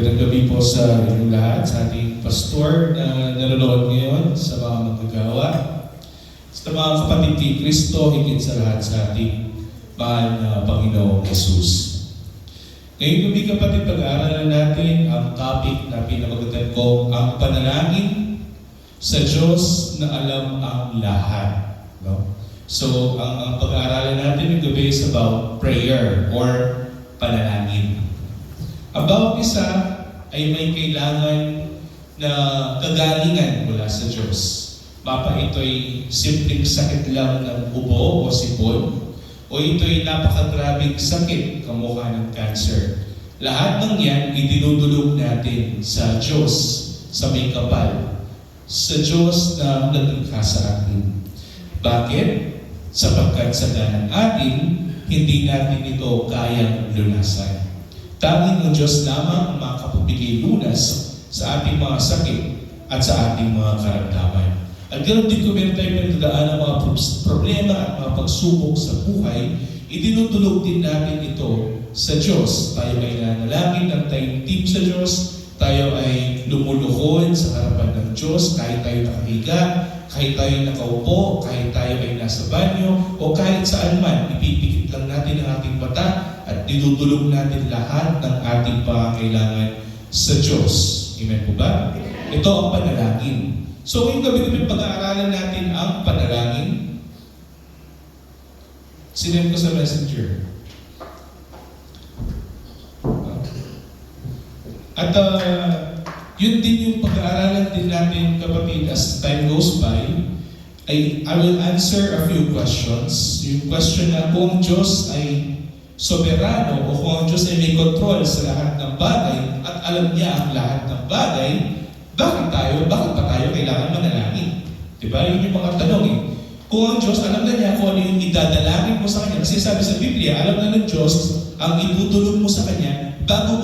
Magandang gabi po sa inyong lahat, sa ating pastor na nanonood ngayon, sa mga magagawa, sa mga kapatid kay Kristo, higit sa lahat sa ating mahal na Panginoong Jesus. Ngayong gabi kapatid, pag-aaralan natin ang topic na pinamagatan ko, ang panalangin sa Diyos na alam ang lahat. No? So, ang pag-aaralan natin yung gabi is about prayer or panalangin. Ang bawat isa ay may kailangan na kagalingan mula sa Diyos. Mapa ito'y simpleng sakit lang ng ubo o sipon, o ito'y napakagrabing sakit kamukha ng cancer. Lahat ng yan, idinudulog natin sa Diyos, sa may kapal, sa Diyos na naglikha sa atin. Bakit? Sapagkat sa danan atin, hindi natin ito kayang lunasan. Tanging ang Diyos lamang ang makakapagpigay lunas sa ating mga sakit at sa ating mga karamdaman. At ganoon din kung meron tayong pinagdadaan ng mga problema at mga pagsubok sa buhay, idinudulog din natin ito sa Diyos. Tayo ay nanalangin ng taimtim sa Diyos, tayo ay lumuluhod sa harapan ng Diyos, kahit tayo nakahiga, kahit tayo nakaupo, kahit tayo ay nasa banyo, o kahit saan man, ipipikit lang natin ang ating mata at dinudulog natin lahat ng ating pangangailangan sa Diyos. Amen po ba? Ito ang panalangin. So, ngayong gabi pag-aaralan natin ang panalangin. Sinend ko sa messenger. At yun din yung pag-aaralan din natin, kapatid, as time goes by, I will answer a few questions. Yung question na kung Diyos ay soberano o kung ang Diyos ay may control sa lahat ng bagay at alam niya ang lahat ng bagay, bakit pa tayo kailangan manalangin? Diba? Yun yung mga tanong eh. Kung ang Diyos, alam na niya kung ano yung idadalangin mo sa Kanya. Kasi sabi sa Biblia, alam na ng Diyos ang itutulog mo sa Kanya bago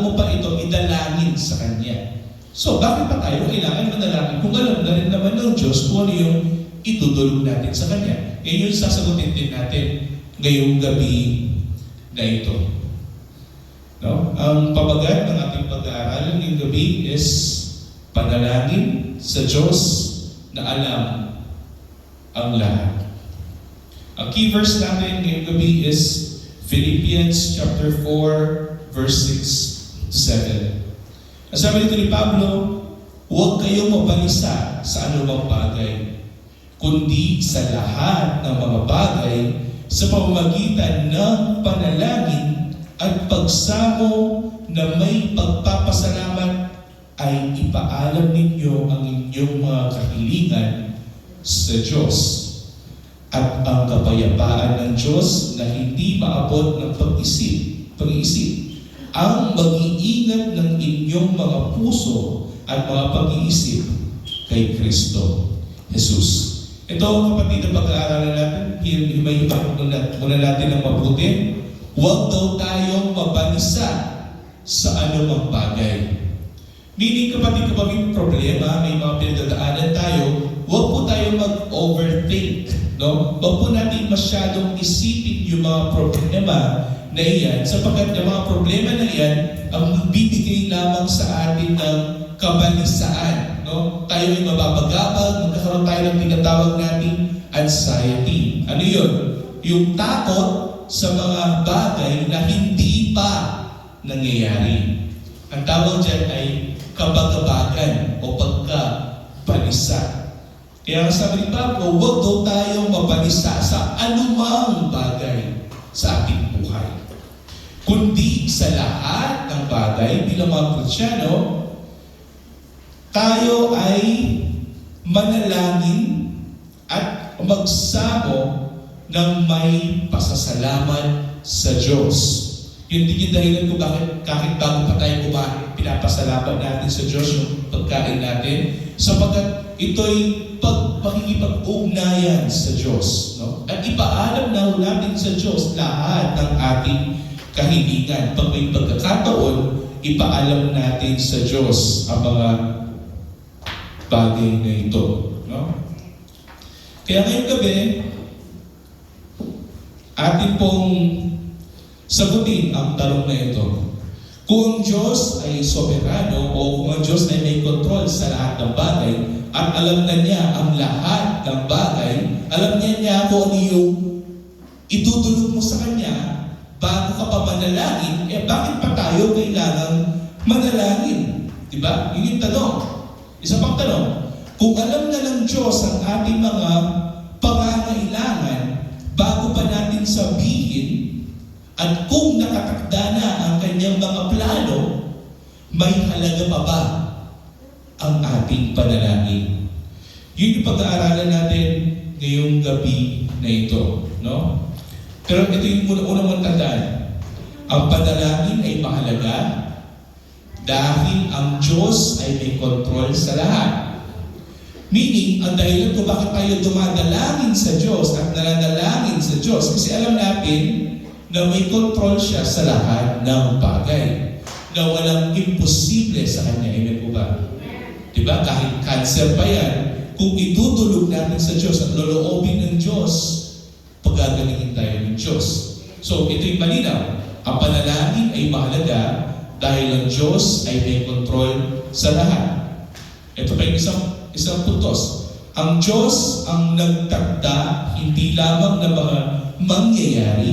mo pa ito idalangin sa Kanya. So, bakit pa tayo kailangan manalangin kung alam na rin naman ng Diyos kung ano yung itutulog natin sa Kanya? Ngayon yung sasagutin din natin ngayong gabi na ito. No? Ang pabagat ng ating pag-aaral ngayong gabi is panalangin sa Diyos na alam ang lahat. Ang key verse natin ngayong gabi is Philippians chapter 4 verse 6 to 7. Ang sabi dito ni Pablo, huwag kayong mabalisa sa anumang bagay, kundi sa lahat ng mga bagay sa pamamagitan ng panalangin at pagsamo na may pagpapasalamat ay ipaalam ninyo ang inyong mga kahilingan sa Diyos. At ang kapayapaan ng Diyos na hindi maabot ng pag-iisip, ang mag-iingat ng inyong mga puso at mga pag-iisip kay Kristo Jesus. Ito ang kapatid na pag-aaralan natin, himay-himay muna natin ang mabuti. Huwag daw tayong mabalisa sa anumang bagay. Meaning kapatid, kapag may problema, may mga pinagdadaanan tayo, huwag po tayong mag-overthink. No? Huwag po natin masyadong isipin yung mga problema na iyan, sapagkat yung mga problema na iyan ang magbibigay lamang sa atin ng kabalisaan. No? Tayo ay mababagabag, magkakaroon tayo ng tinatawag nating anxiety. Ano yun? Yung takot sa mga bagay na hindi pa nangyayari. Ang tawag dyan ay kabagabagan o pagkabalisa. Kaya sabi ni Pablo, huwag daw tayong mabalisa sa anumang bagay sa ating buhay, kundi sa lahat ng bagay bilang mga Kristiyano, tayo ay manalangin at magsamo ng may pasasalamat sa Diyos. Yun din yung dahilan kung bakit bago pa tayo kumain, pinapasalamat natin sa Diyos yung pagkain natin, sapagkat ito'y pakikipag-ugnayan sa Diyos. No? At ipaalam na natin sa Diyos lahat ng ating kahilingan. Pag may pagkakataon, ipaalam natin sa Diyos ang mga bagay na ito. No? Kaya ngayong gabi, atin pong sagutin ang tanong na ito. Kung ang Diyos ay soberano o kung ang Diyos ay may control sa lahat ng bagay at alam na niya ang lahat ng bagay, alam niya kung ano yung itutulog mo sa Kanya bago ka pa manalangin, bakit pa tayo kailangang manalangin? Diba? Yun yung tanong. Isa pang tanong, kung alam na ng Diyos ang ating mga pangangailangan bago pa natin sabihin, at kung nakatakda na ang kanyang mga plano, may halaga pa ba ang ating panalangin? Yun yung pag-aaralan natin ngayong gabi na ito. No? Pero ito yung unang mong tandaan. Ang panalangin ay mahalaga dahil ang Diyos ay may control sa lahat. Meaning, ang dahilan kung bakit tayo dumadalangin sa Diyos at nananalangin sa Diyos, kasi alam natin na may control siya sa lahat ng bagay. Na walang imposible sa Kanya. Amen po ba? Diba? Kahit cancer pa yan, kung itutulog natin sa Diyos at loloobin ng Diyos, pagagalingin tayo ng Diyos. So, ito'y malinaw. Ang panalangin ay mahalaga dahil ang Diyos ay may control sa lahat. Ito pa yung isang puntos. Ang Diyos ang nagtakda hindi lamang ng mga mangyayari,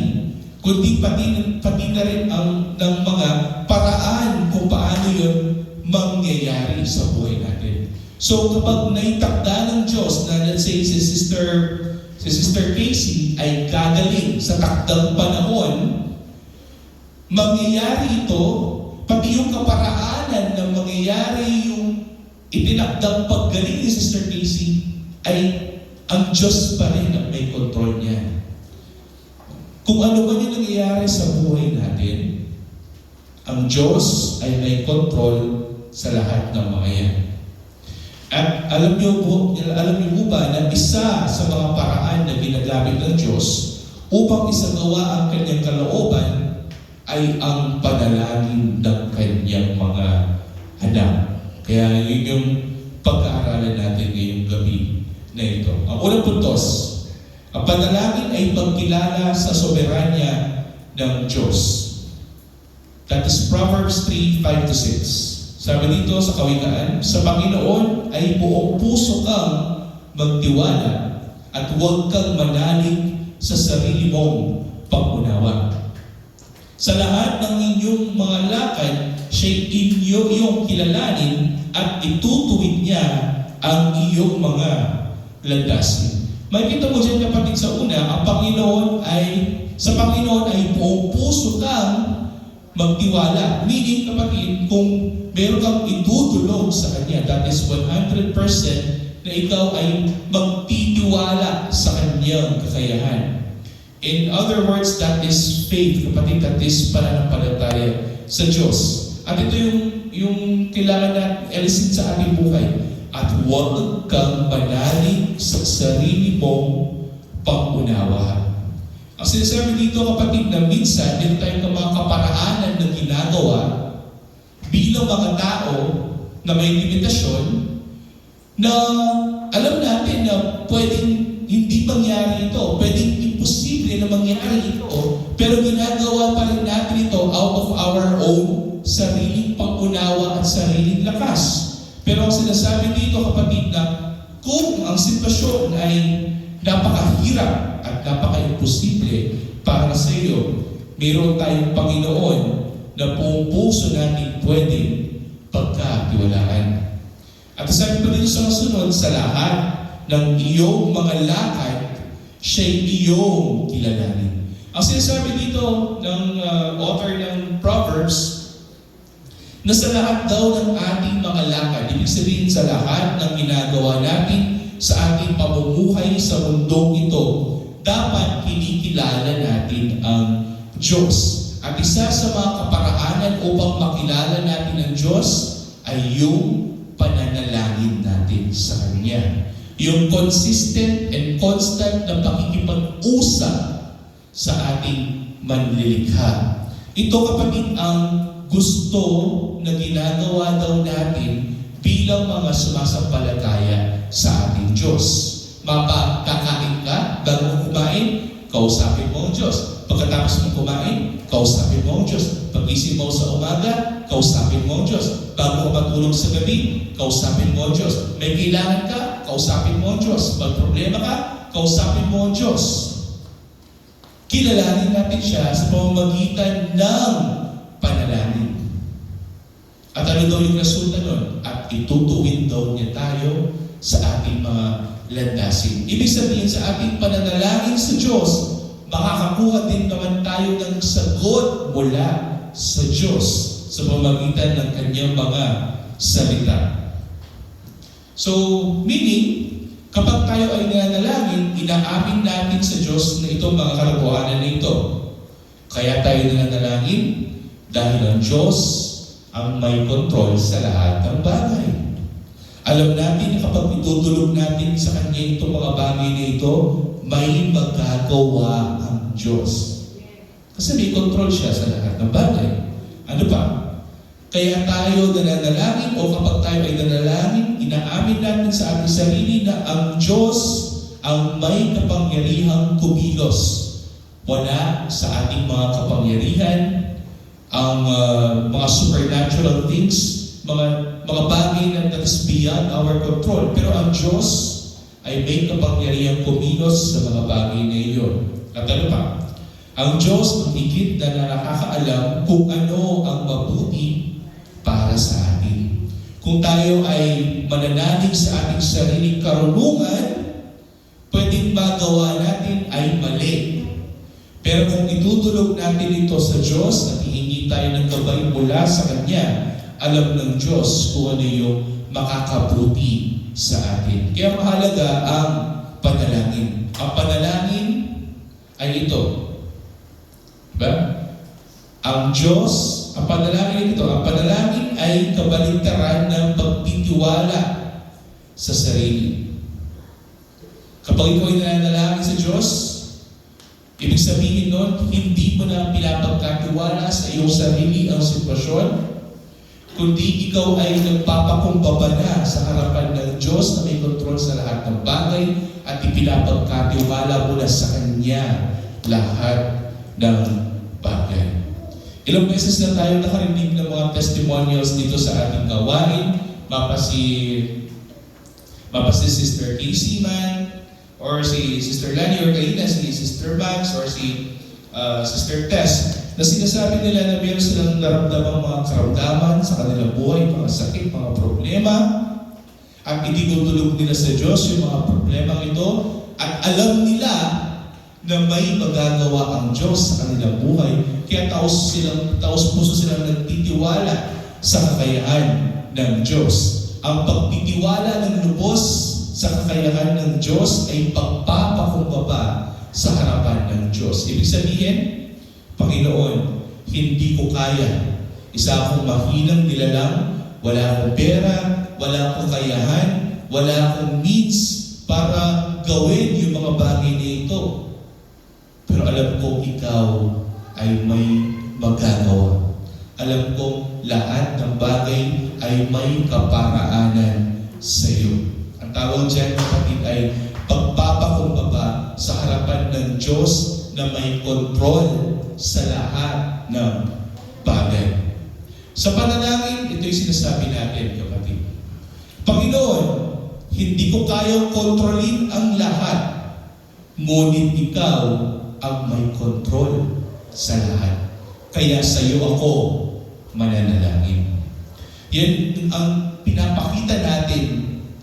kundi pati na rin ang ng mga paraan kung paano yun mangyayari sa buhay natin. So kapag naitakda ng Diyos na let's say si Sister Casey ay gagaling sa takdang panahon, mangyayari ito, pati yung kaparaanan na mangyayari yung itinakdang paggaling ni Sister Casey ay ang Diyos pa rin ang may control niya. Kung ano man yung nangyayari sa buhay natin, ang Diyos ay may control sa lahat ng mga yan. At alam niyo po ba na isa sa mga paraan na ginagamit ng Diyos upang isagawa ang kanyang kalooban ay ang panalangin ng kanyang mga anak. Kaya yun yung pag-aaralan natin ngayong gabi na ito. Ang unang puntos, ang panalangin ay pagkilala sa soberanya ng Diyos. That is Proverbs 3:5-6. Sabi dito sa Kawikaan, sa Panginoon ay buong puso kang magtiwala at huwag kang manalig sa sarili mong pag-unawa. Sa lahat ng inyong mga lakad, siya'y iyong kilalanin at itutuwid niya ang iyong mga landasin. Makikita mo dyan kapatid sa una, sa Panginoon ay buong puso kang magtiwala. Meaning kapatid, kung meron kang itutulog sa Kanya, that is 100% na ikaw ay magtitiwala sa Kanyang kakayahan. In other words, that is faith, kapatid, that is pananampalataya sa Diyos. At ito yung kailangan natin alisin sa ating buhay. At huwag kang manalig sa sarili mong pag-unawa. Ang sinasabi dito kapatid na minsan, meron tayong mga kaparaanan na ginagawa bilang mga tao na may limitasyon na alam natin na pwedeng hindi mangyari ito, pwedeng imposible na mangyari ito, pero ginagawa pa rin natin ito out of our own sariling pag-unawa at sariling lakas. Pero ang sinasabi dito kapatid na kung ang sitwasyon ay napakahirap at napaka-imposible para sa iyo, mayroon tayong Panginoon na buong puso natin pwedeng pagkatiwalaan. At sabi pa dito sa kasunod, sa lahat ng iyong mga lakad, siya'y iyong kilalanin. Ang sinasabi dito ng author ng Proverbs, na sa lahat daw ng ating mga lakad, ibig sabihin sa lahat ng ginagawa natin sa ating pamumuhay sa mundong ito, dapat kinikilala natin ang Diyos. At isa sa mga kaparaanan upang makilala natin ang Diyos ay yung pananalangin natin sa Kanya. Yung consistent and constant na pakikipag-usap sa ating manlilikha. Ito kapatid ang gusto na ginagawa daw natin bilang mga sumasampalataya sa ating Diyos. Mapakakain ka bago mo kumain, kausapin mo ang Diyos. Pagkatapos mo kumain, kausapin mo ang Diyos. Pag Pagising mo sa umaga, kausapin mo ang Diyos. Bago ka matulog sa gabi, kausapin mo ang Diyos. May kailangan ka, kausapin mo ang Diyos. Pag problema ka, kausapin mo ang Diyos. Kilalanin natin siya sa pamamagitan ng panalangin. At ano daw yung resulta nun? At itutuwid daw niya tayo sa ating mga landasin. Ibig sabihin sa ating pananalangin sa Diyos, makakakuha din naman tayo ng sagot mula sa Diyos sa pamamagitan ng kanyang mga salita. So, meaning, kapag tayo ay nananalangin, inaamin natin sa Diyos na itong mga katotohanan na ito. Kaya tayo nananalangin dahil ang Diyos ang may kontrol sa lahat ng bagay. Alam natin na kapag itutulog natin sa Kanya itong mga bagay na ito, may magagawa ang Diyos. Kasi may kontrol siya sa lahat ng bagay. Ano pa? Kaya tayo nananalangin o kapag tayo ay nanalangin, inaamin natin sa ating sarili na ang Diyos ang may kapangyarihang kumilos. Wala sa ating mga kapangyarihan ang mga supernatural things, mga bagay na that is beyond our control. Pero ang Diyos ay may kapangyarihang kumilos sa mga bagay na iyon. At ano pa? Ang Diyos ang higit na nakakaalam kung ano ang mabuti para sa atin. Kung tayo ay mananalig sa ating sariling karunungan, pwedeng magawa natin ay mali. Pero kung itutulog natin ito sa Diyos at hihingi tayo ng gabay mula sa Kanya, alam ng Diyos kung ano yung makakabuti sa atin. Kaya mahalaga ang panalangin. Ang panalangin ay ito. Diba? Ang Diyos, ang panalangin ay kabaligtaran ng pagtitiwala sa sarili. Kapag ikaw ay nananalangin sa Diyos, ibig sabihin nun, hindi mo na pinapagkatiwala sa iyong sarili ang sitwasyon, kundi ikaw ay nagpapakumbaba na sa harapan ng Diyos na may kontrol sa lahat ng bagay at ipinapagkatiwala mo na sa Kanya lahat ng bagay. Ilang beses na tayo nakarinig ng mga testimonials dito sa ating gawain, mapa si Sister Casey man, or si Sister Lani, or kaina si Sister Max, or si Sister Tess, na sinasabi nila na meron silang naramdamang mga karamdaman sa kanilang buhay, mga sakit, mga problema, at itinutulog nila sa Diyos yung mga problema ito, at alam nila na may magagawa ang Diyos sa kanilang buhay. Kaya taos puso silang nagtitiwala sa kakayahan ng Diyos. Ang pagtitiwala ng lubos sa kakayahan ng Diyos ay pagpapakumbaba sa harapan ng Diyos. Ibig sabihin, Panginoon, hindi ko kaya. Isa akong mahinang nilalang, wala akong pera, wala akong kayahan, wala akong means para gawin yung mga bagay na ito. Pero alam ko ikaw ay may magagawa. Alam kong lahat ng bagay ay may kaparaanan sa iyo. Ang tawag dyan, kapatid, ay pagpapakumbaba sa harapan ng Diyos na may kontrol sa lahat ng bagay. Sa panalangin, ito yung sinasabi natin, kapatid. Panginoon, hindi ko kayang kontrolin ang lahat, ngunit ikaw ang may kontrol sa lahat. Kaya sa iyo ako mananalangin. Yan ang pinapakita natin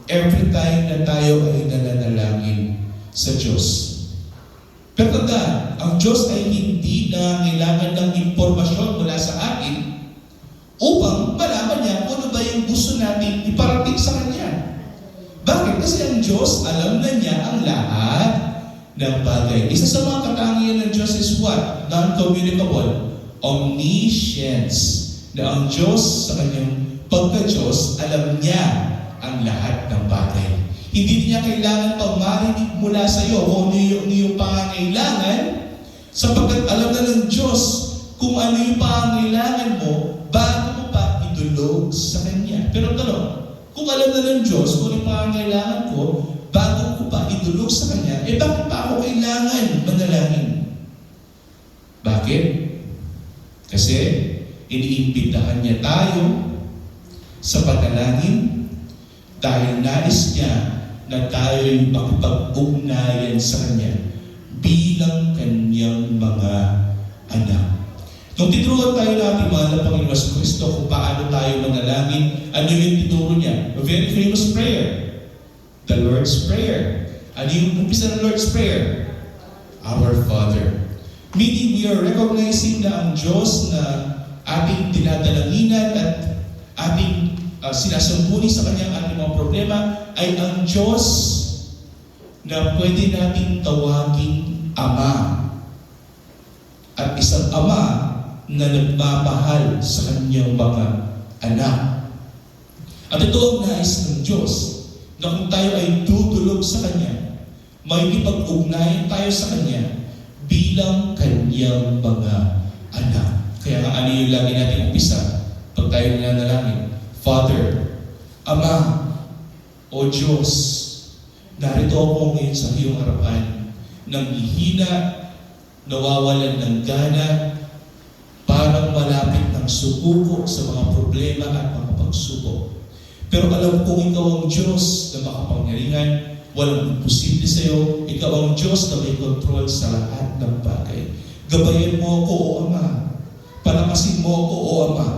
every time na tayo ay nananalangin sa Diyos. Pero tandaan, ang Diyos ay hindi nangailangan ng impormasyon mula sa atin upang malaman niya kung ano ba yung gusto natin iparating sa Kanya. Bakit? Kasi ang Diyos, alam na niya ang lahat ng bagay. Isa sa mga katangian ng Diyos is what? Non-communicable. Omniscience. Na ang Diyos sa Kanyang pagka-Diyos, alam niya ang lahat ng bagay. Hindi niya kailangan pang marinig mula sa iyo kung ano yung pangangailangan, sapagkat alam na ng Diyos kung ano yung pangangailangan mo bago mo pa idulog sa Kanya. Pero tanong, kung alam na ng Diyos kung ano yung pangangailangan ko bago ko pa idulog sa Kanya, bakit pa ako kailangan manalangin? Bakit? Kasi iniimbitahan niya tayo sa panalangin dahil nais niya na tayo'y makipag-ugnayan sa Kanya bilang Kanyang mga anak. Nung tinuruan tayo natin, mahal na Panginoon Kristo, kung paano tayo manalangin, ano yung tinuro niya? A very famous prayer, the Lord's Prayer. Ano yung umpisa ng Lord's Prayer? Our Father. Meaning, we are recognizing na ang Diyos na ating dinadalanginan at ating sinasambuni sa Kanyang ating mga problema ay ang Diyos na pwede nating tawaging Ama. At isang Ama na nagmamahal sa Kanyang mga anak. At ito ang nais ng Diyos na kung tayo ay tutulog sa Kanya, makikipag-ugnayan tayo sa Kanya bilang Kanyang mga anak. Kaya nga ano yung lagi natin umpisa pag tayo nanalangin? Father, Ama, O Diyos, narito ako ngayon sa iyong harapan, nanghihina, nawawalan ng gana, parang malapit ng subuko sa mga problema at mga pagsubok. Pero alam kong ikaw ang Diyos na makapangyarihan, walang imposible sa iyo, ikaw ang Diyos na may kontrol sa lahat ng bagay. Gabayan mo ako, O Ama. Palakasin mo ako, O Ama.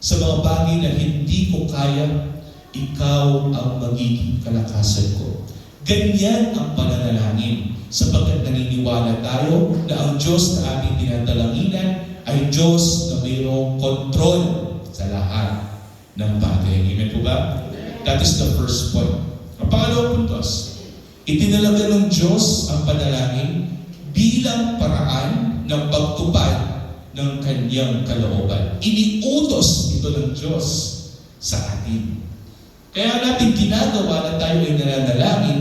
Sa mga bagay na hindi ko kaya, ikaw ang magiging kalakasan ko. Ganyan ang pananalangin, sapagkat naniniwala tayo na ang Diyos na ating dinadalanginan ay Diyos na mayroong kontrol sa lahat ng bagay. Amen po ba? That is the first point. Ang pangalawang puntos, itinalaga ng Diyos ang panalangin bilang paraan ng pagtupad ng Kanyang kalooban. Iniutos ito ng Diyos sa atin. Kaya natin ginagawa na tayo ay nananalangin,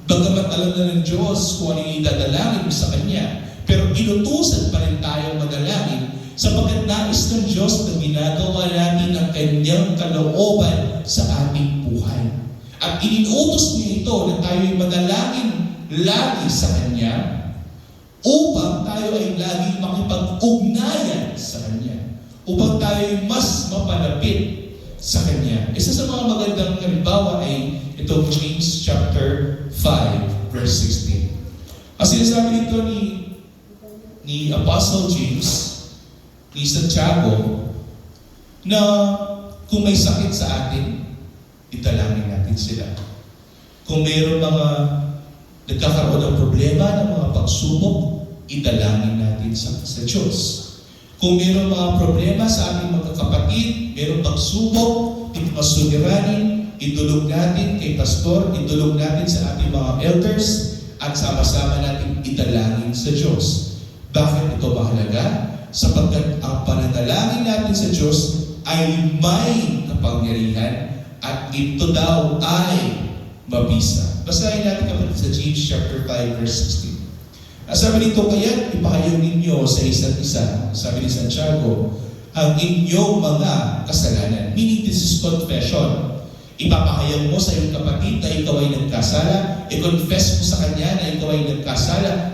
bagamat alam na ng Diyos kung ano yung dadalangin sa Kanya, pero inutusan pa rin tayo manalangin sapagkat nais ng Diyos na ginagawa natin ang Kanyang kalooban sa ating buhay. At iniutos niya ito na tayo ay manalangin lagi sa Kanya upang tayo ay laging makipag-ugnayan sa Kanya. Upang tayo ay mas mapalapit sa Kanya. Isa sa mga magandang halimbawa ay itong James chapter 5 verse 16. Ang sinasabi dito ni Apostle James, ni Santiago, na kung may sakit sa atin, italangin natin sila. Kung mayroon mga nagkakaroon ng problema, ng mga pagsubok, italangin natin sa Diyos. Kung mayroon mga problema sa ating mga kapatid, mayroon pagsubok, ipasuliranin, idulog natin kay pastor, idulog natin sa ating mga elders, at sama-sama natin italangin sa Diyos. Bakit ito mahalaga? Sapagkat ang pananalangin natin sa Diyos ay may kapangyarihan at ito daw ay mabisa. Basahin natin kapatid sa James chapter 5 verse 16. Sabi nito, kaya ipahayag ninyo sa isa't isa, sabi ni Santiago, ang inyong mga kasalanan. Meaning this is confession. Ipapahayag mo sa iyong kapatid na ikaw ay nagkasala, i-confess mo sa kanya na ikaw ay nagkasala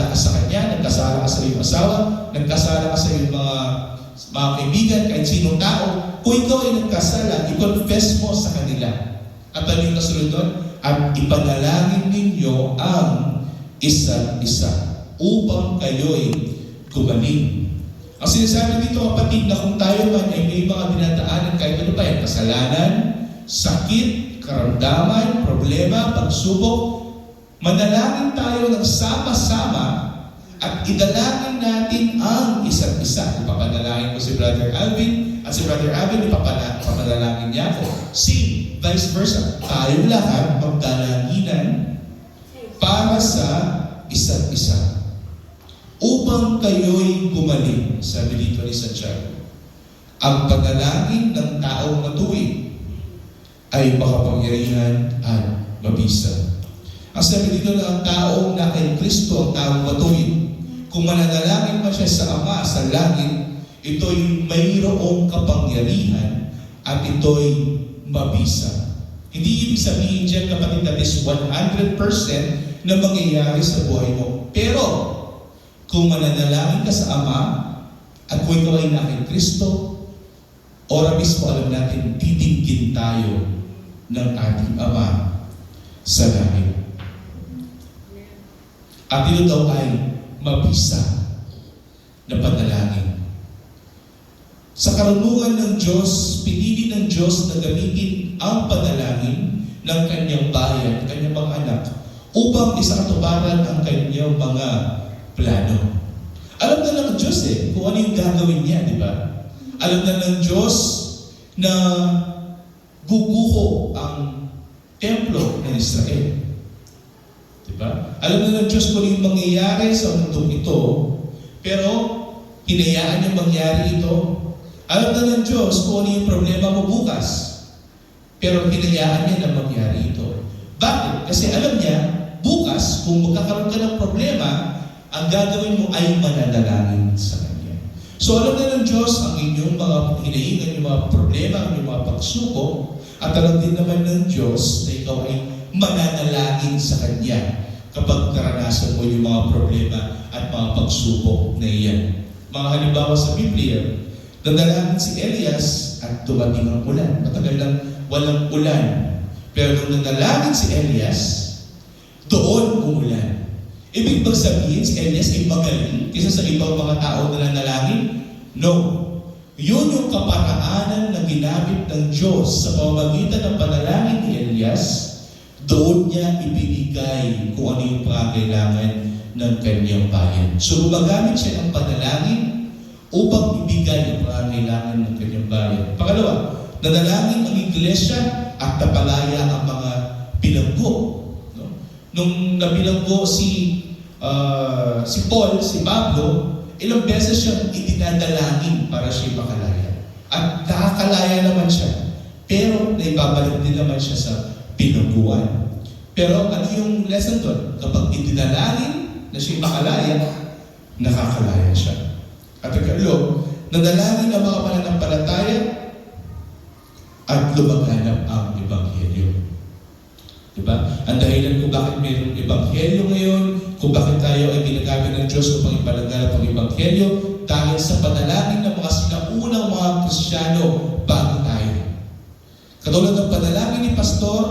ka sa kanya, nagkasala ka sa iyong asawa, nagkasala ka sa iyong mga kaibigan, kahit sinong tao. Kung ikaw ay nagkasala, i-confess mo sa kanila. At ano yung kasunod doon? At ipanalangin ninyo ang isa't isa upang kayo'y gumaling. Ang sinasabi dito kapatid na kung tayo man ay may mga dinadaanan kahit ano pa yan, kasalanan, sakit, karamdaman, problema, pagsubok, manalangin tayo ng sama-sama at idalangin natin ang isa't isa. Ipapanalangin ko si Brother Alvin at si Brother Alvin ipapanalangin niya ako. Same, vice versa. Tayo lahat magdalanginan para sa isa't isa upang kayo'y gumaling. Sabi dito ni Santiago, ang panalangin ng taong matuwid ay makapangyarihan at mabisa. Ang sabi dito na ang taong na kay Kristo, ang taong matuwid, kung mananalangin pa siya sa Ama sa langit, ito'y mayroong kapangyarihan at ito'y mabisa. Hindi ibig sabihin dyan, kapatid, that is 100% na mangyayari sa buhay mo. Pero, kung mananalangin ka sa Ama at kung ikaw ay na kay Kristo, ora mismo alam natin, titinggin tayo ng ating Ama sa langit. At ito daw ay mabisa na panalangin. Sa karunungan ng Diyos, pinili ng Diyos na gamitin ang panalangin ng kanyang bayan, kanyang mga anak, upang isakatuparan ang kanyang mga plano. Alam na ng Diyos kung ano yung gagawin niya, di ba? Alam na ng Diyos na guguho ang templo ng Israel. Diba? Alam na ng Diyos kung ano yung mangyayari sa mundong ito, pero hinayaan niya mangyari ito. Alam na ng Diyos kung ano yung problema mo bukas, pero hinayaan niya na mangyari ito. Bakit? Kasi alam niya, bukas, kung magkakaroon ka ng problema, ang gagawin mo ay mananalangin sa Kanya. So alam na ng Diyos ang inyong mga hinahingan, yung mga problema, ang inyong mga pagsubok, at alam din naman ng Diyos na ikaw ay mananalangin sa Kanya kapag naranasan mo yung mga problema at mga pagsubok na iyan. Mga halimbawa sa Biblia, nanalangin si Elias at dumating ang ulan. Matagal lang walang ulan. Pero nung nanalangin si Elias, doon umulan. Ibig bang sabihin si Elias ay magaling kaysa sa ibang mga tao na nanalangin? No. Yun yung kaparaanan na ginamit ng Diyos sa pamamagitan ng panalangin ni Elias. Doon niya ibinigay kung ano yung pangangailangan ng kanyang bayan. So gumagamit siya ng panalangin upang ibigay ang pangangailangan ng kanyang bayan. Pangalawa, nanalangin ang iglesia at napalaya ang mga bilanggo. No? Nung nabilanggo si Paul, si Pablo, ilang beses siyang itinadalangin para siya makalaya. At nakakalaya naman siya. Pero naibabalik din naman siya sa pinagbuwan. Pero ano yung lesson doon? Kapag itinalangin na siya makalaya, nakakalaya siya. At ikalo, nadalangin ang mga mananampalataya at lumaganap ang Ebanghelyo. Diba? Ang dahilan kung bakit mayroong Ebanghelyo ngayon, kung bakit tayo ay ginagamit ng Diyos upang ipalaganap ang Ebanghelyo, dahil sa panalangin ng mga sinaunang mga Kristiyano bago tayo. Katulad ng panalangin ni Pastor,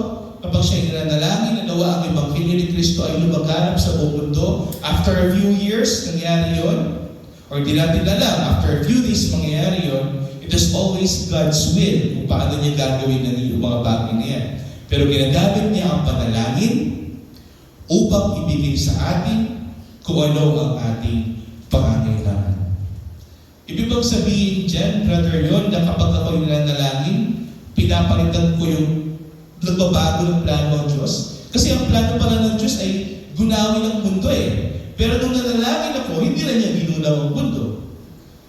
kapag siya nanalangin na nawa ang Ebanghelyo ni Kristo ay lumaganap sa buong mundo, after a few years, nangyari yun, or di natin alam, after a few days mangyayari yun, it is always God's will kung paano niya gagawin ng mga bagay na yan. Pero ginagamit niya ang panalangin upang ibigay sa atin kung ano ang ating pangangailangan. Ibig bang sabihin dyan, Brother Yon, na kapag ako yung nanalangin, pinapalitan ko yung nagbabago ng plano ng Diyos? Kasi ang plano pala ng Diyos ay gunawin ang mundo Pero nung nanalangin ako, hindi na niya ginunaw ang mundo.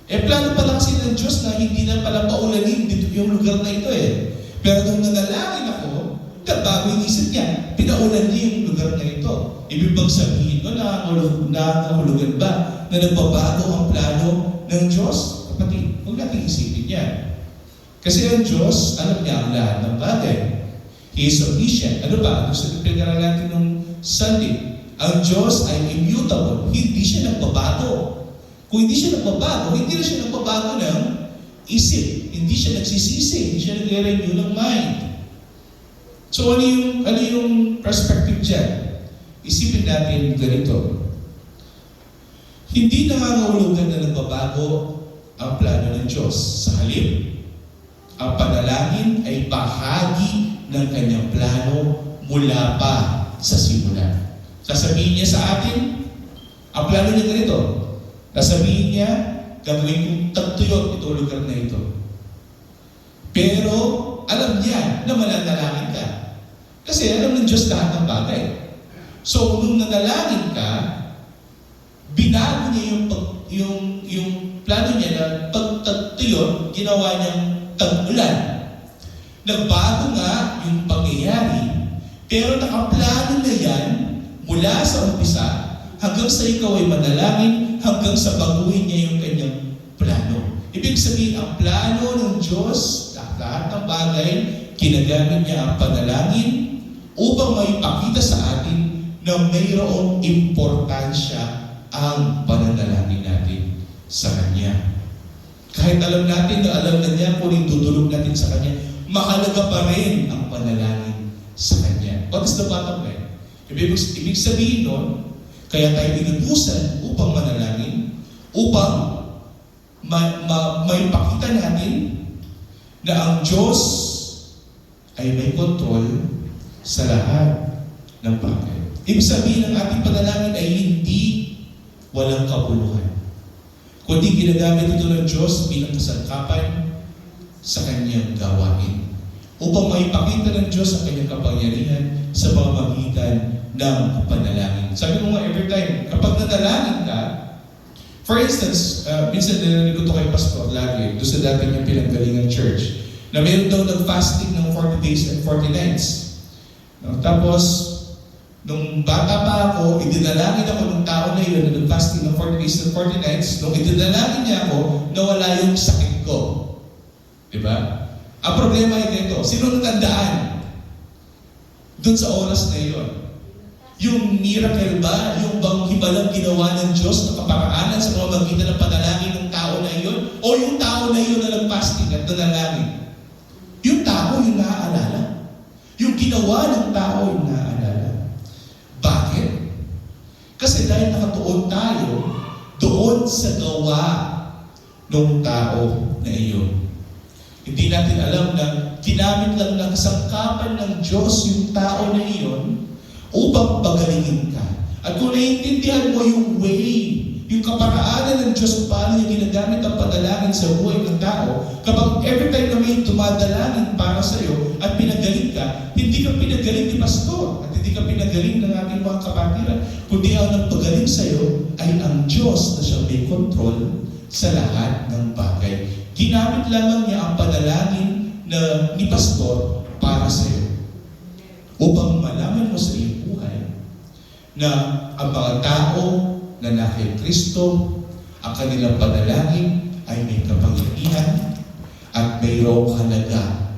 Plano pala kasi ng Diyos na hindi na pala paulanin dito yung lugar na ito Pero nung nanalangin ako, bago yung isip niya, pinaulan niya yung lugar na ito. Ibig bang sabihin ko, nakakahulugan ba na nagbabago ang plano ng Diyos? Kapatid, huwag natin isipin yan. Kasi ang Diyos, alam niya ang lahat ng bagay. He is omniscient. Ano ba? Ano sa pinag-aralan natin nung Sunday? Ang Diyos ay immutable. Hindi siya nagbabago. Kung hindi siya nagbabago, hindi na siya nagbabago ng isip. Hindi siya nagsisisi. Hindi siya nagre-renew ng mind. So ano yung perspective dyan? Isipin natin ganito. Hindi nangangahulugan na nagbabago ang plano ng Diyos. Sa halip, ang panalangin ay bahagi ng kanyang plano mula pa sa simula. Sasabihin niya sa atin, ang plano niya ganito. Sasabihin niya, gagawin kong tagtuyot itong lugar na ito. Pero alam niya na mananalangin ka. Kasi alam ng Diyos lahat ng bagay. So, nung nanalangin ka, binago niya yung plano niya na pagtagtuyot, ginawa niyang tag-ulan. Nagbago nga yung pangyayari, pero nakaplano na yan mula sa umpisa hanggang sa ikaw ay manalangin, hanggang sa baguhin niya yung kanyang plano. Ibig sabihin, ang plano ng Diyos, lahat ng bagay, kinagamit niya ang panalangin upang maipakita sa atin na mayroong importansya ang pananalangin natin sa Kanya. Kahit alam natin na alam na niya kung itutulog natin sa Kanya, mahalaga pa rin ang panalangin sa Kanya. What is the bottom line? Ibig sabihin nun, kaya tayo inutusan upang manalangin, upang may pakita natin na ang Diyos ay may kontrol sa lahat ng bagay. Ibig sabihin ng ating panalangin ay hindi walang kabuluhan, kundi ginagamit ito ng Diyos bilang kasangkapan sa Kanyang gawain, upang maipakita ng Diyos ang Kanyang kapangyarihan sa pamamagitan ng panalangin. Sabi ko nga every time, kapag nanalangin ka, for instance, minsan narinig ko ito kay Pastor lagi, doon sa dati niyang pinanggalingang church, na mayroon daw nag-fasting ng 40 days and 40 nights. No? Tapos, nung bata pa ako, idinalangin ako ng tao na yun na nag-fasting ng 40 days and 40 nights. Nung idinalangin niya ako, nawala yung sakit ko. Diba? Ang problema ay dito, sino natandaan? Doon sa oras na yun. Yung miracle ba? Yung bang hibalang ginawa ng Diyos na kaparaanan sa pamamagitan ng panalangin ng tao na yun? O yung tao na yun na nag-fasting at nanalangin? Yung tao yung naaalala. Yung ginawa ng tao yung naaalala. Bakit? Kasi dahil nakatuon tayo doon sa gawa ng tao na iyon. Hindi natin alam na ginamit lang ng kasangkapan ng Diyos yung tao na iyon upang pagalingin ka. At kung naiintindihan mo yung way, yung kaparaanan ng Diyos paano niya ginagamit ang panalangin sa buhay ng tao, kapag every time na may dumadalangin para sa iyo at pinagaling ka, hindi ka pinagaling ni pastor at hindi ka pinagaling ng ating mga kapatiran, kundi ang nagpagaling sa iyo ay ang Diyos na siya may control sa lahat ng bagay. Ginamit lamang niya ang panalangin na ni pastor para sa iyo upang malaman mo sa iyong buhay na ang mga tao na kay Kristo, ang kanilang panalangin ay may kapangyarihan at mayroong halaga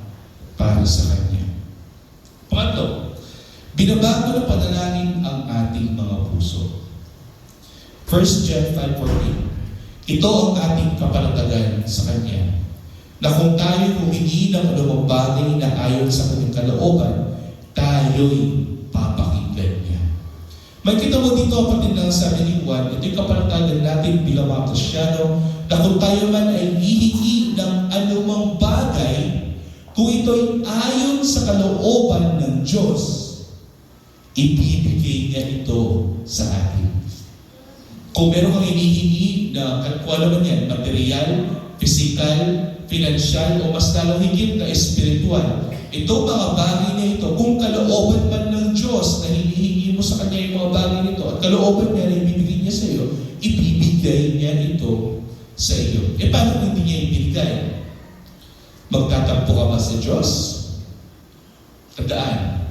para sa Kanya. Pangatlo, binabago ng panalangin ang ating mga puso. 1 John 5:14. Ito ang ating kapanatagan sa Kanya, na kung tayo humingi ng anumang bagay na ayon sa Kanyang kalooban, tayo'y papakinggan niya. Makikita mo dito, kapatid, ng sabi ni Juan, ito yung kapanatagan natin bilang mga Kristyano, na kung tayo man ay hihingi ng anumang bagay, kung ito'y ayon sa kalooban ng Diyos, ibibigay niya ito sa atin. Kung meron kang hinihingi na kung ano man yan, material, physical, pinansyal, o mas lalong higit na espiritual, ito mga bagay na ito, kung kalooban man ng Diyos na hinihingi mo sa Kanya yung mga bagay nito, at kalooban niya na ibibigay niya sa iyo, ibibigay niya ito sa iyo. E paano hindi niya ibibigay? Magtatampo ka ba sa Diyos? Tandaan,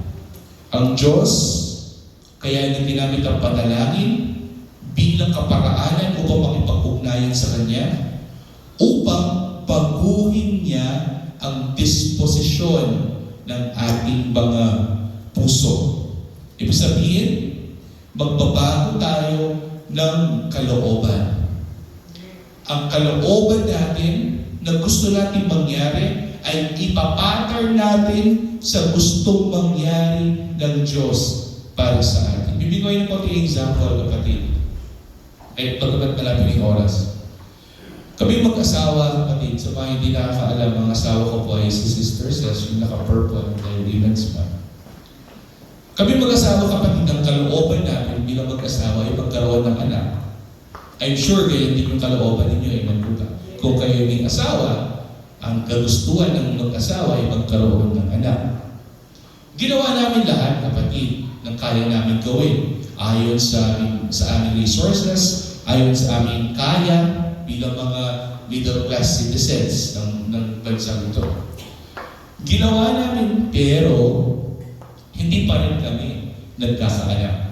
ang Diyos, kaya niya ginamit ang panalangin bilang kaparaanan upang makipag-ugnayan sa Kanya, upang baguhin niya ang disposisyon ng ating mga puso. Ibig sabihin, magbabago tayo ng kalooban. Ang kalooban natin na gusto natin mangyari ay ipapattern natin sa gustong mangyari ng Diyos para sa atin. Bibigay ko konting example, kapatid. Ay, pagkakat malapit ng oras. Kami mag-asawa, kapatid, sa mga hindi nakakaalam, ang asawa ko po ay si Sister Cess, yung naka-purple na Women's Month. Kami mag-asawa, kapatid, ang kalooban namin bilang mag-asawa ay magkaroon ng anak. I'm sure kayo hindi yung kalooban ninyo ay magbuka. Kung kayo may asawa, ang kagustuhan ng mag-asawa ay magkaroon ng anak. Ginawa namin lahat, kapatid, ng kaya namin gawin. Ayon sa aming resources, ayon sa aming kaya, bilang mga middle class citizens ng bansang ito. Ginawa namin, pero hindi pa rin kami nagkakaanak.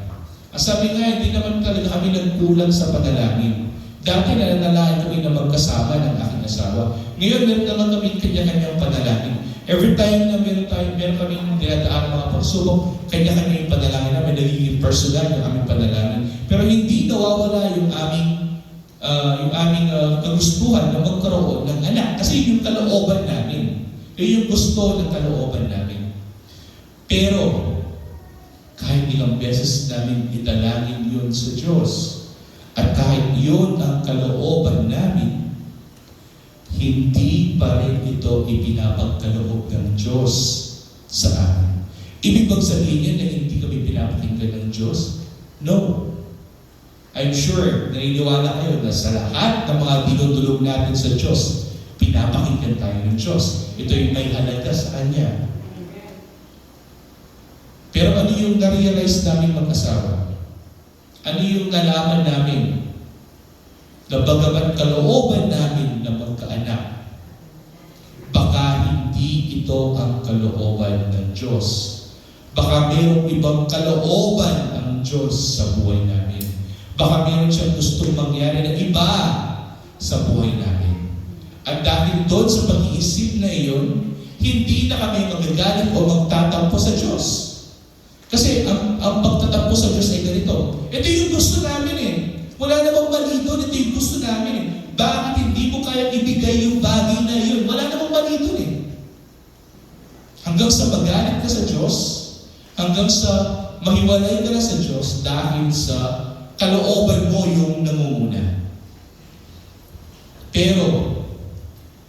Sabi nga, hindi naman talaga kami nagkulang sa panalangin. Dati nananalahan kami na magkasama ng aking asawa. Ngayon, meron naman kami kanya-kanyang panalangin. Every time na meron kami dinadaan mga pagsubok, kanya-kanya yung panalangin namin, nagiging personal yung aming panalangin. Pero hindi nawawala yung aming yung aming kagustuhan na magkaroon ng anak. Kasi yun yung kalooban namin. Yun yung gusto ng kalooban namin. Pero, kahit ilang beses namin italangin yun sa Diyos, at kahit yun ang kalooban namin, hindi pa rin ito ipinapagkaloob ng Diyos sa amin. Ibig bang sabihin niya na hindi kami pinapakinggan ng Diyos? No. I'm sure, naniniwala kayo na sa lahat ng mga dinudulog natin sa Diyos, pinapakinggan tayo ng Diyos. Ito yung may halaga sa Kanya. Pero ano yung na-realize namin mag-asawa? Ano yung nalaman namin? Na bagamat kalooban namin na magkaanak, baka hindi ito ang kalooban ng Diyos. Baka mayroong ibang kalooban ang Diyos sa buhay namin. Baka mayroon siyang gustong mangyari na iba sa buhay namin. At dahil doon sa pag-iisip na iyon, hindi na kami magagalit o magtatampo sa Diyos. Kasi ang pagtatampo sa Diyos ay ganito. Ito yung gusto namin eh. Wala namang mali doon. Ito yung gusto namin eh. Bakit hindi mo kaya ibigay yung bagay na yun? Wala namang mali doon eh. Hanggang sa magalit ka sa Diyos, hanggang sa mahiwalay ka na sa Diyos dahil sa kalooban mo yung nangunguna. Pero,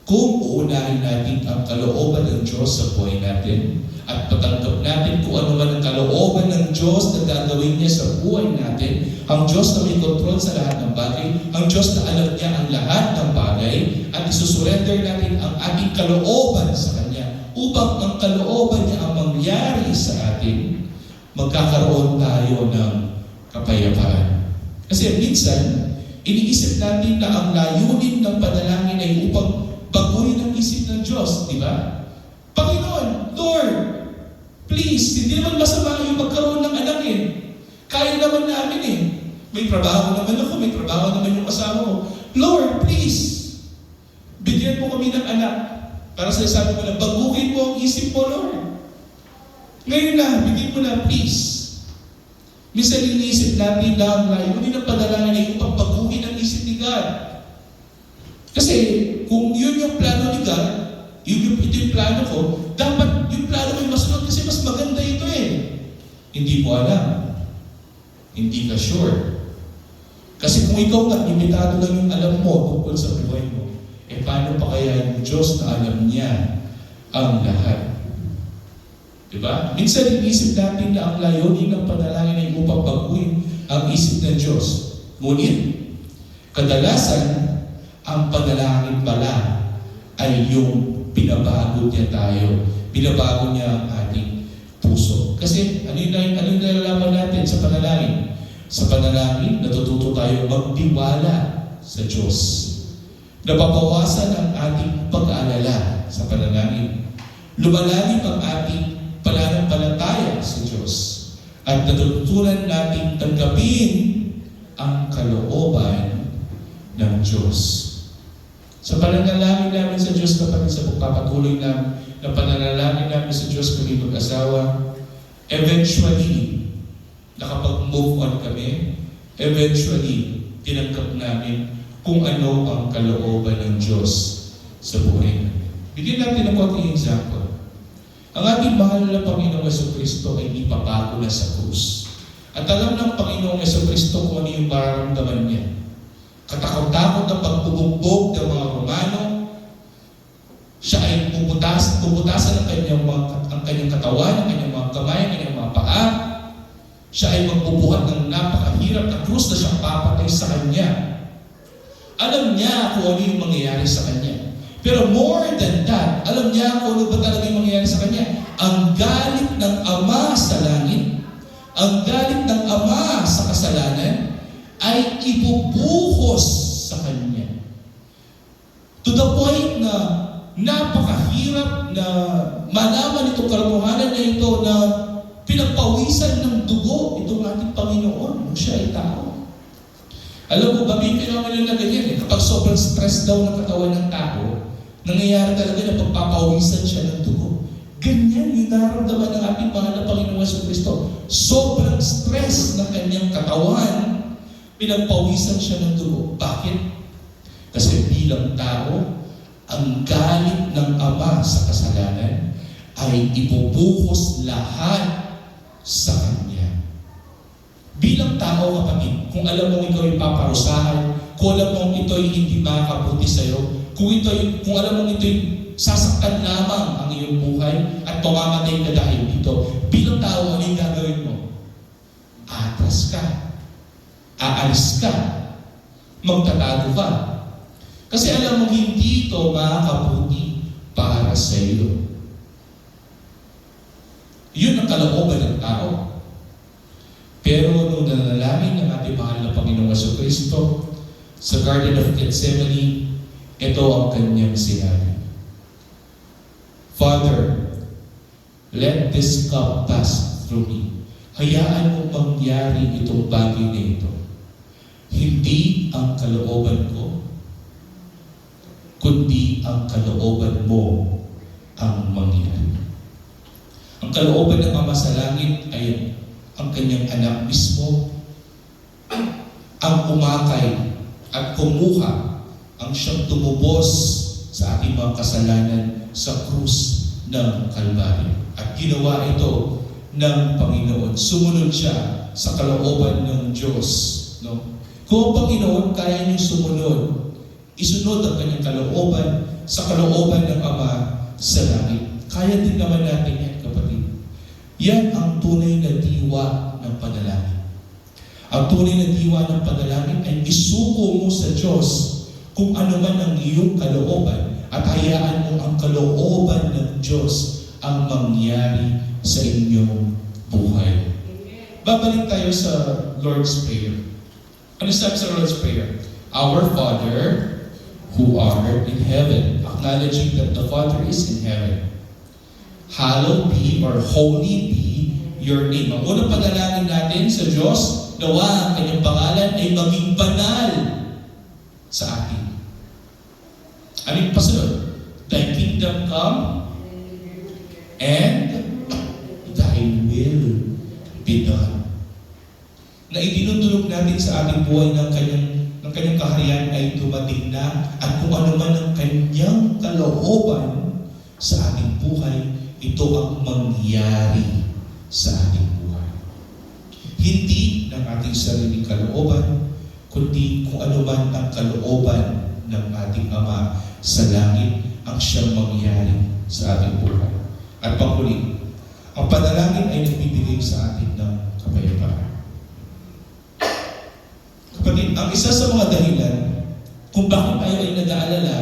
kung uunahin natin ang kalooban ng Diyos sa buhay natin at patanggap natin kung ano man ang kalooban ng Diyos na gagawin niya sa buhay natin, ang Diyos na may kontrol sa lahat ng bagay, ang Diyos na alam niya ang lahat ng bagay, at isusurrender natin ang ating kalooban sa Kanya upang ang kalooban niya ang mangyari sa atin, magkakaroon tayo ng kapayapaan. Kasi minsan, iniisip natin na ang layunin ng panalangin ay upang baguhin ang isip ng Diyos, di ba? Panginoon, Lord, please, hindi naman masama yung magkaroon ng anak eh. Kaya naman namin eh. May trabaho naman ako, may trabaho naman yung asawa ko. Lord, please, bigyan mo kami ng anak. Para sa sabi mo na, baguhin mo ang isip mo, Lord. Ngayon na, bigyan mo na, please. Minsan iniisip natin na ang layunin ng panalangin ay upang baguhin ang isip ni God. Kasi kung yun yung plano ni God, ito yung plano ko, dapat yung plano mo yung masunod kasi mas maganda ito eh. Hindi mo alam. Hindi ka sure. Kasi kung ikaw nga, limitado lang yung alam mo tungkol sa buhay mo, eh paano pa kaya yung Diyos na alam niya ang lahat? Diba? Minsan inisip natin na ang layunin ng panalangin ay upang baguhin ang isip ng Diyos. Ngunit, kadalasan, ang panalangin pala ay yung pinabago niya tayo. Pinabago niya ang ating puso. Kasi ano yung nalalaman natin sa panalangin? Sa panalangin, natututo tayo magtiwala sa Diyos. Nababawasan ang ating pag-aalala sa panalangin. Lumalalim ang ating pananampalataya sa Diyos. At natutunan natin tanggapin ang kalooban ng Diyos. Sa pananalangin namin sa Diyos, kapatid, sa pagpapatuloy na pananalangin namin sa Diyos kami mag-asawa, eventually, nakapag-move on kami, eventually, tinanggap namin kung ano ang kalooban ng Diyos sa buhay namin. Bigyan natin ng konting example. Ang ating mahal na Panginoong Jesucristo ay ipapago na sa krus. At alam ng Panginoong Jesucristo kung ano yung mararamdaman niya. Katakot-takot ng pagbubugbog ng mga Romano. Siya ay puputasan ang kanyang katawan, ang kanyang mga kamay, ang kanyang mga paa. Siya ay magbubuhat ng napakahirap na krus na siyang papatay sa kanya. Alam niya kung ano yung mangyayari sa kanya. Pero more than that, alam niya kung ano ba talaga yung mangyayari sa kanya. Ang galit ng Ama sa langit, ang galit ng Ama sa kasalanan, ay ibubuhos sa kanya. To the point na napakahirap na malaman itong kalokohanan na ito na pinagpawisan ng dugo itong ating Panginoon nung siya ay tao. Alam mo ba, may phenomenon na ganyan eh. Kapag sobrang stress daw ng katawan ng tao, nangyayari talaga na pagpapawisan siya ng dugo. Ganyan yung nararamdaman ng ating mahal na Panginoong Jesucristo. Sobrang stress ng kanyang katawan, Pinagpawisan siya ng dugo. Bakit? Kasi bilang tao, ang galit ng Ama sa kasalanan ay ibubuhos lahat sa Kanya. Bilang tao, kapatid, kung alam mong ikaw ay paparusahan, kung alam mong ito ay hindi makakabuti sa'yo, kung alam mong ito ay sasaktan lamang ang iyong buhay at mamamatay ka dahil dito, bilang tao, ano yung gagawin mo? Atras ka. Aalis ka. Magtatago ka. Kasi alam mong hindi ito makakabuti para sa iyo. Yun ang kalooban ng tao. Pero nung nanalangin ng ating mahal na Panginoong Jesucristo sa Garden of Gethsemane, ito ang kanyang sinabi. Father, let this cup pass through me. Hayaan mo mangyari itong bagay na ito. Hindi ang kalooban ko, kundi ang kalooban mo ang mangyari. Ang kalooban ng Ama sa langit ay ang kanyang anak mismo ang umakay at kumuha ang siyang tumubos sa ating mga kasalanan sa krus ng Kalbaryo. At ginawa ito ng Panginoon. Sumunod siya sa kalooban ng Diyos. No? Kung ang Panginoon kaya niyong sumunod, isunod ang kanyang kalooban sa kalooban ng Ama sa langit. Kaya din naman natin yan, kapatid. Yan ang tunay na diwa ng panalangin. Ang tunay na diwa ng panalangin ay isuko mo sa Diyos kung ano man ang iyong kalooban at hayaan mo ang kalooban ng Diyos ang mangyari sa inyong buhay. Babalik tayo sa Lord's Prayer. Ano sabi sa Lord's Prayer? Our Father, who art in heaven, acknowledging that the Father is in heaven. Hallowed be or holy be your name. Ang unang panalangin natin sa Diyos, nawa ang kanyang pangalan ay maging banal sa atin. Ano yung pasunod? Thy kingdom come and thy will be done. Na idinudulog natin sa ating buhay ng kanyang kaharian ay dumating na at kung ano man ang kanyang kalooban sa ating buhay, ito ang mangyari sa ating buhay. Hindi ng ating sariling kalooban, kundi kung ano man ang kalooban ng ating Ama sa langit ang siyang mangyari sa ating buhay. At panghuli, ang panalangin ay nagbibigay sa atin ng kapayapaan. Kapatid, ang isa sa mga dahilan kung bakit tayo ay nag-aalala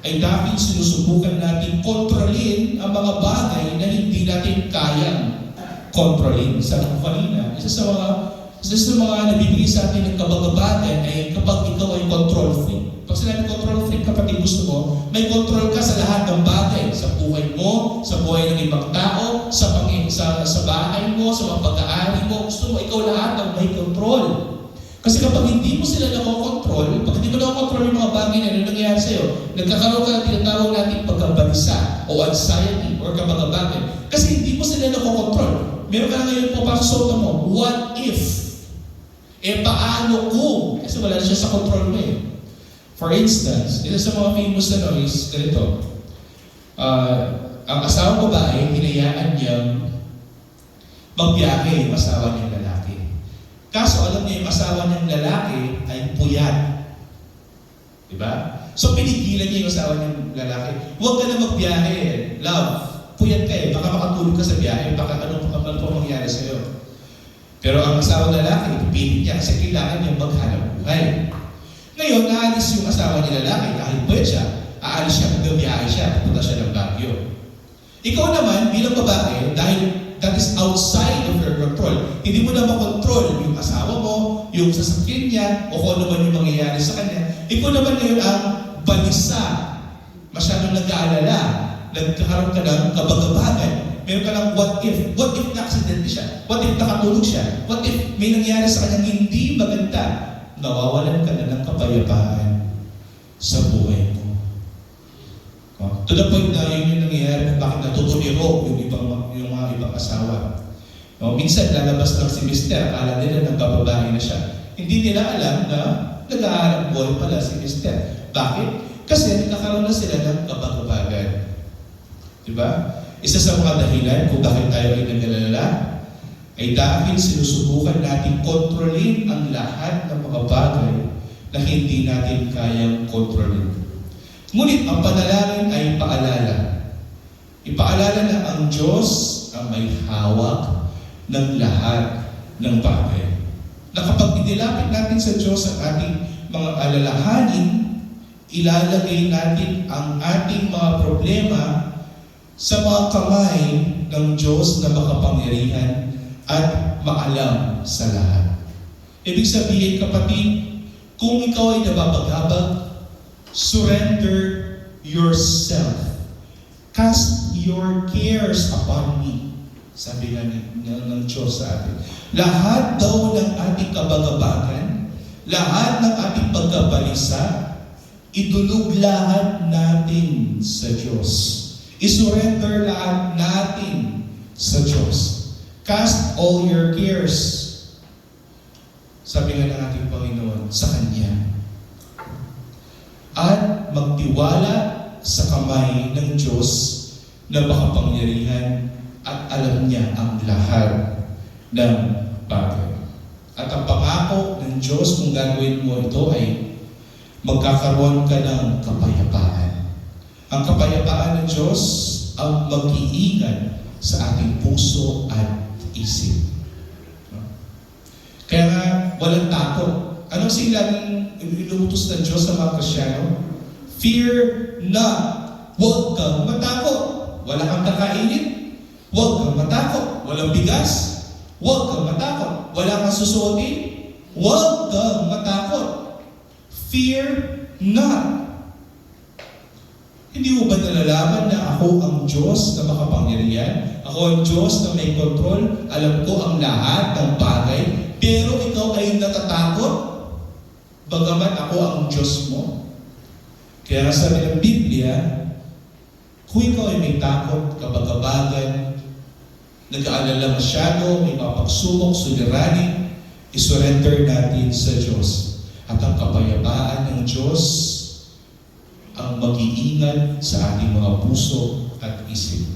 ay dahil sinusubukan natin kontrolin ang mga bagay na hindi natin kayang kontrolin. Sabi ko kanina, isa sa mga nabibigay sa atin ng kabagabagan ay kapag ikaw ay control freak. Pag sinabi control freak, kapatid, gusto mo, may control ka sa lahat ng bagay. Sa buhay mo, sa buhay ng ibang tao, sa bahay mo, sa mga pag-aari mo. Gusto mo, ikaw lahat ang may control. Kasi kapag hindi mo sila nakokontrol, pag hindi mo nakokontrol yung mga bagay na nangyayari sa'yo, nagkakaroon ka ng tinatawag natin pagkabalisa o anxiety or kabagabagan. Kasi hindi mo sila nakokontrol. Meron ka na ngayon papasok mo, what if? Paano kung? Kasi wala na siya sa control mo eh. For instance, isa sa mga famous na is ganito. Ang asawang babae, hinayaan niyang magbiyahe yung asawa niyang lalaki. Kaso alam niya yung asawa niyang lalaki ay puyat. Diba? So pinigilan niya yung asawa niyang lalaki. Huwag ka na magbiyahe. Love, puyat ka eh. Baka makatulog ka sa biyahe. Baka ano pa mangyari sa'yo. Pero ang asawa lalaki, pipilit niya kasi kailangan niyang maghanap buhay. Ngayon, naalis yung asawa ni lalaki dahil puyat siya. Aalis siya, magbiyahe siya, pupunta siya ng Baguio. Ikaw naman, bilang babae, dahil that is outside of your control. Hindi mo na makontrol yung asawa mo, yung sasakyan niya, o kung ano man yung mangyayari sa kanya. Ikaw naman ngayon ang balisa. Masyadong nag-aalala. Nagkakaroon ka ng kabagabagan. Meron ka ng what if. What if na-accident siya? What if nakatulog siya? What if may nangyari sa kanya hindi maganda? Nawawalan ka na ng kapayapaan sa buhay mo. To the point na yun yung nangyayari kung bakit natutuliro yung mga ibang asawa. Minsan lalabas lang si Mister, akala nila nagbababae na siya. hindi nila alam na nag-aaral buhay pala si Esther. Bakit? Kasi nagkakaroon na sila ng kabag-kabagan. Diba? Isa sa mga dahilan kung bakit tayo ay nag-alala ay dahil sinusubukan natin kontrolin ang lahat ng mga bagay na hindi natin kayang kontrolin. Ngunit ang panalangin ay paalala. Ipaalala na ang Diyos ang may hawak ng lahat ng bagay. Na kapag inilapit natin sa Diyos ang ating mga alalahanin, ilalagay natin ang ating mga problema sa mga kamay ng Diyos na makapangyarihan at maalam sa lahat. Ibig sabihin, kapatid, kung ikaw ay nababagabag, surrender yourself. Cast your cares upon me. Sabi nga ng Diyos sa atin. Lahat daw ng ating kabagabagan, lahat ng ating pagkabalisa, idulog lahat natin sa Diyos. Isurrender lahat natin sa Diyos. Cast all your cares, sabi nga ng ating Panginoon, sa Kanya. At magtiwala sa kamay ng Diyos na makapangyarihan at alam niya ang lahat ng bagay. At ang pangako ng Diyos kung gagawin mo ito ay magkakaroon ka ng kapayapaan. Ang kapayapaan ng Diyos ang mag-iingat sa ating puso at isip. Kaya nga, walang takot. Anong silang inuutos ng Diyos sa mga Kristyano? Fear not. Huwag kang matakot. Wala kang kakainin. Huwag kang matakot. Walang bigas. Huwag kang matakot. Wala kang susuotin. Huwag kang matakot. Fear not. Hindi mo ba nalalaman na ako ang Diyos na makapangyarihan? Ako ang Diyos na may kontrol. Alam ko ang lahat ng bagay. Pero ikaw ay natatakot? Bagamat ako ang Diyos mo? Kaya nga sabi ng Biblia, kung ikaw ay may takot, kabagabagan, nag-aalala masyado, may mapagsubok, suliranin, isurrender natin sa Diyos. At ang kapayapaan ng Diyos ang mag-iingat sa ating mga puso at isip.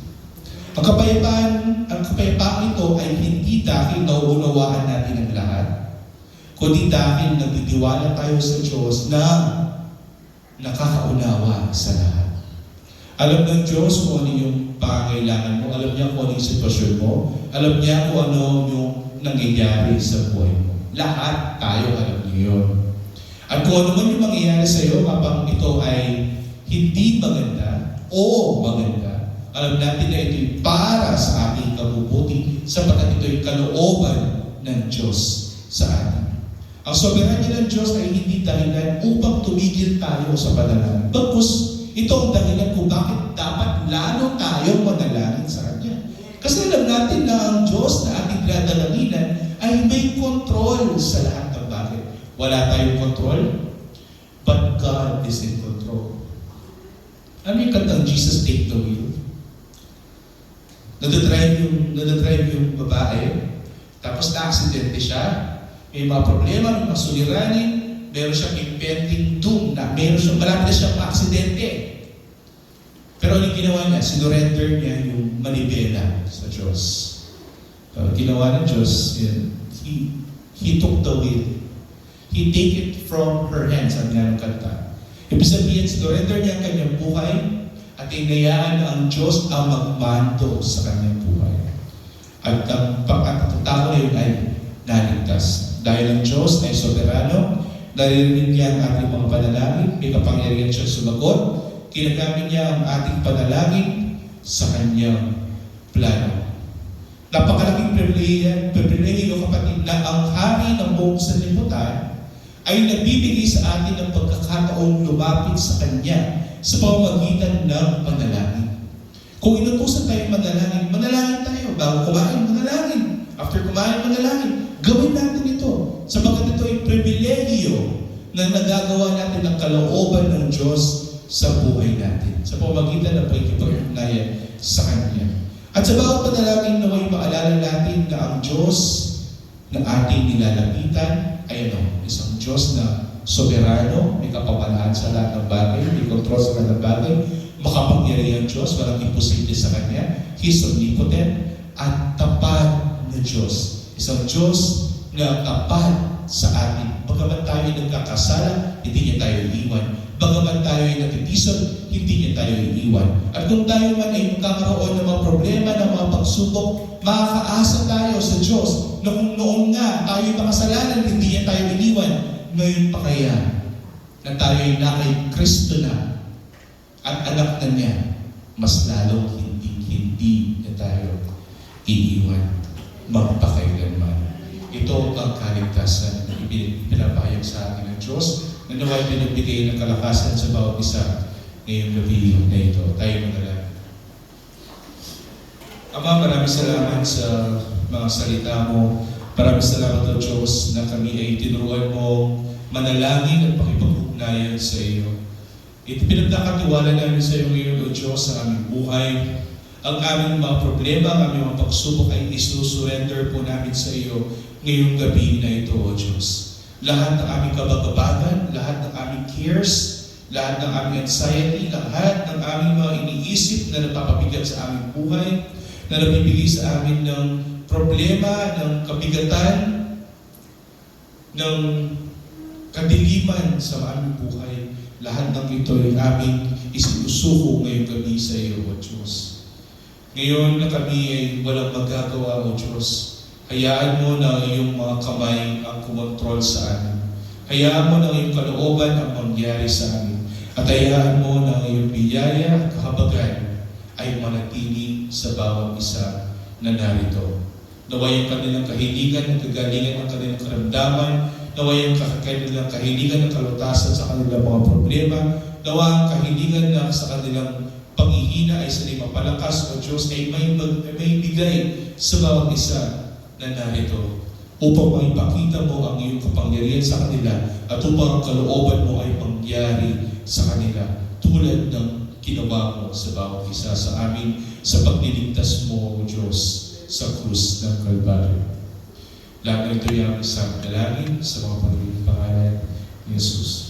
Ang kapayapaan ito ay hindi dahil nauunawaan natin ang lahat, kundi dahil nagtitiwala tayo sa Diyos na nakakaunawa sa lahat. Alam ng Diyos kung ano yung pangangailangan mo, alam niya kung ano yung sitwasyon mo, alam niya kung ano yung nangyayari sa buhay mo. Lahat tayo alam niyo yun. At kung ano man yung mangyayari sa iyo kapag ito ay hindi maganda o maganda, alam natin na ito'y para sa ating kabubuti sapagkat ito'y kalooban ng Diyos sa atin. Ang soberanya ng Diyos ay hindi dahilan upang tumigil tayo sa panalangin. Bagkus, ito ang dahilan kung bakit dapat lalo tayong manalangin sa Kanya. Kasi alam natin na ang Diyos na ating dadalaginan ay may kontrol sa lahat ng bagay. Wala tayong kontrol, but God is in control. Ano yung kantang Jesus Take the Wheel? Nadadrive yung babae, tapos na-aksidente siya, may mga problema, may mga suliranin, meron siyang impending doom na malapit na siyang aksidente. Pero ano ginawa niya? Sinurrender niya yung manibela sa Diyos. Ginawa ng Diyos, He took the wheel. He take it from her hands, ang nga ng kanta. Ibig sabihin, sinurrender niya ang kanyang buhay at inayaan na ang Diyos ang magmando sa kanyang buhay. At ang tao na yun ay naligtas. Dahil ang Diyos ay soberano, naririnig niya ang ating mga panalangin, may kapangyarihan siya sumagot, kinagamit niya ang ating panalangin sa kanyang plano. Napakalaking pribilehiyo kapatid na ang hari ng buong sanlibutan ay nagbibigay sa atin ng pagkakataong lumapit sa Kanya sa pamamagitan ng panalangin. Kung inutusan tayo manalangin tayo. Bago kumain, manalangin. After kumain, manalangin. Gawin natin ito. Sapagkat ito ay pribilehiyo na nagagawa natin ng kalooban ng Diyos sa buhay natin. Sa pamamagitan ng pagkikipag-ugnayan sa Kanya. At sa bawat panalangin naway maalala natin na ang Diyos na ating nilalapitan ay ano? Isang Diyos na soberano, may kapamalaan sa lahat ng bagay, may control sa lahat ng bagay, makapangyarihan Diyos, walang imposible sa Kanya. He's omnipotent at tapat na Diyos. Isang Diyos na tapat sa atin. Bagaman tayo nagkakasala, hindi niya tayo iiwan. Bagaman tayo ay natitisod, hindi niya tayo iiwan. At kung tayo man ay magkakaroon ng mga problema, ng mga pagsubok, makakaasa tayo sa Diyos na kung noon nga tayo ay makasalanan, hindi niya tayo iniwan. Ngayon pa kaya na tayo ay na kay Kristo na at anak na niya, mas lalong hindi na tayo iiwan magpakailanman. Ito ang kaligtasan na ipinapahayag sa atin ng Diyos na naway pinabigay ng kalakasan sa bawat isa ngayong gabi na ito. Tayo manalangin. Ama, maraming salamat sa mga salita mo. Maraming salamat o Diyos na kami ay tinuruan mo manalangin at pakipag-ugnayan sa iyo. Pinagkakatiwala namin sa iyo ngayon o Diyos sa aming buhay. Ang aming mga problema, ang aming mga pagsubok ay isusurrender po namin sa iyo ngayong gabi na ito o Diyos. Lahat ng aming kabagabagan, lahat ng aming cares, lahat ng aming anxiety, lahat ng aming mga iniisip na napapabigat sa aming buhay, na nabibigay sa amin ng problema, ng kabigatan, ng kadiliman sa aming buhay. Lahat ng ito ay aming isinusuko ngayong gabi sa iyo, O Diyos. Ngayon na kami ay walang magagawa, O Diyos, hayaan mo na iyong mga kamay ang kumontrol sa amin. Hayaan mo na iyong kalooban ang mangyari sa amin. At hayaan mo na iyong biyaya at kahabagan ay manatili sa bawat isa na narito. Naway ang kanilang kahilingan at kagalingan ng kanilang karamdaman. Naway ang kanilang kahilingan at kalutasan sa kanilang mga problema. Naway ang kahilingan na sa kanilang panghihina ay sa mapalakas o Diyos ay may bigay sa bawat isa na narito upang maipakita mo ang iyong kapangyarihan sa kanila at upang ang kalooban mo ay mangyari sa kanila tulad ng ginawa mo sa bawat isa sa amin sa pagliligtas mo, O Diyos, sa krus ng Kalbaryo. Lahat ng ito ay ang isang dalangin sa mga pangalan ni Jesus.